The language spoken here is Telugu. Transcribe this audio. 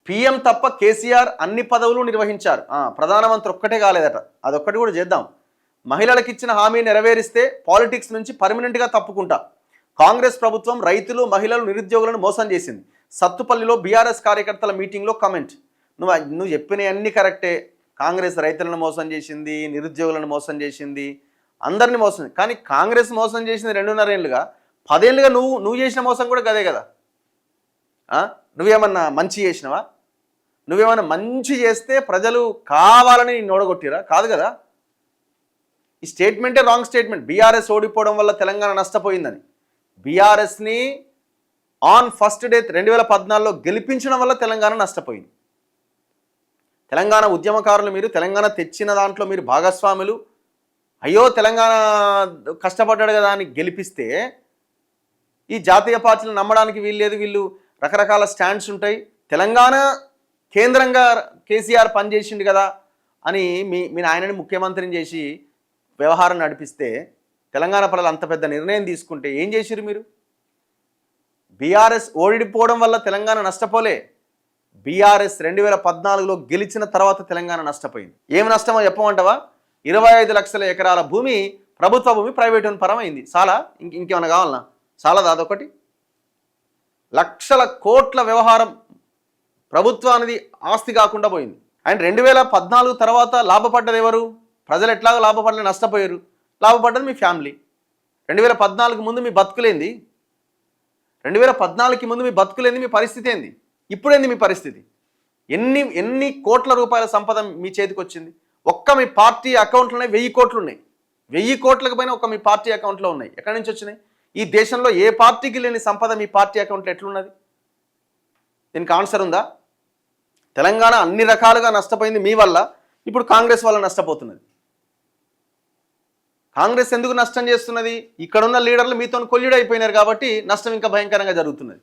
పీఎం తప్ప కేసీఆర్ అన్ని పదవులు నిర్వహించారు. ప్రధానమంత్రి ఒక్కటే కాలేదట, అదొక్కటి కూడా చేద్దాం. మహిళలకు ఇచ్చిన హామీ నెరవేరిస్తే పాలిటిక్స్ నుంచి పర్మనెంట్గా తప్పుకుంటా. కాంగ్రెస్ ప్రభుత్వం రైతులు, మహిళలు, నిరుద్యోగులను మోసం చేసింది. సత్తుపల్లిలో బీఆర్ఎస్ కార్యకర్తల మీటింగ్లో కమెంట్. నువ్వు చెప్పిన అన్ని కరెక్టే. కాంగ్రెస్ రైతులను మోసం చేసింది, నిరుద్యోగులను మోసం చేసింది, అందరినీ మోసం. కానీ కాంగ్రెస్ మోసం చేసింది 2.5 ఏళ్ళుగా, 10 ఏళ్ళుగా నువ్వు చేసిన మోసం కూడా గదే కదా. నువ్వేమన్నా మంచి చేసినవా? నువ్వేమన్నా మంచి చేస్తే ప్రజలు కావాలని నోడగొట్టిరా? కాదు కదా. ఈ స్టేట్మెంటే రాంగ్ స్టేట్మెంట్. బీఆర్ఎస్ ఓడిపోవడం వల్ల తెలంగాణ నష్టపోయిందని. బీఆర్ఎస్ని ఆన్ ఫస్ట్ డే 2014లో గెలిపించడం వల్ల తెలంగాణ నష్టపోయింది. తెలంగాణ ఉద్యమకారులు మీరు, తెలంగాణ తెచ్చిన దాంట్లో మీరు భాగస్వాములు. అయ్యో తెలంగాణ కష్టపడ్డాడు కదా అని గెలిపిస్తే ఈ జాతీయ పార్టీలు నమ్మడానికి వీల్లేదు. వీళ్ళు రకరకాల స్టాండ్స్ ఉంటాయి. తెలంగాణ కేంద్రంగా కేసీఆర్ పనిచేసిండు కదా అని మీ ఆయనని ముఖ్యమంత్రిని చేసి వ్యవహారం నడిపిస్తే తెలంగాణ ప్రజలు అంత పెద్ద నిర్ణయం తీసుకుంటే ఏం చేసిరు మీరు? బీఆర్ఎస్ ఓడిపోవడం వల్ల తెలంగాణ నష్టపోలే. బీఆర్ఎస్ 2014లో గెలిచిన తర్వాత తెలంగాణ నష్టపోయింది. ఏం నష్టమో చెప్పమంటావా? 25 లక్షల ఎకరాల భూమి, ప్రభుత్వ భూమి ప్రైవేటు పరం అయింది. చాలా ఇంకేమన్నా కావాలన్నా? చాలదా అదొకటి? లక్షల కోట్ల వ్యవహారం ప్రభుత్వానికి ఆస్తి కాకుండా పోయింది. అండ్ 2014 తర్వాత లాభపడ్డది ఎవరు? ప్రజలు ఎట్లాగో లాభపడలే, నష్టపోయారు. లాభపడ్డది మీ ఫ్యామిలీ. 2014 ముందు మీ బతుకులేంది? 2014కి ముందు మీ బతుకులేంది? మీ పరిస్థితి ఏంది? ఇప్పుడేంది మీ పరిస్థితి? ఎన్ని కోట్ల రూపాయల సంపద మీ చేతికి వచ్చింది? ఒక్క మీ పార్టీ అకౌంట్లోనే 1000 కోట్లు ఉన్నాయి. 1000 కోట్లకు పైన ఒక్క మీ పార్టీ అకౌంట్లో ఉన్నాయి. ఎక్కడి నుంచి వచ్చినాయి? ఈ దేశంలో ఏ పార్టీకి లేని సంపద మీ పార్టీ అకౌంట్లో ఎట్లున్నది? దీనికి ఆన్సర్ ఉందా? తెలంగాణ అన్ని రకాలుగా నష్టపోయింది మీ వల్ల. ఇప్పుడు కాంగ్రెస్ వల్ల నష్టపోతున్నది. కాంగ్రెస్ ఎందుకు నష్టం చేస్తున్నది? ఇక్కడున్న లీడర్లు మీతో కొల్లుడైపోయినారు కాబట్టి నష్టం ఇంకా భయంకరంగా జరుగుతున్నది.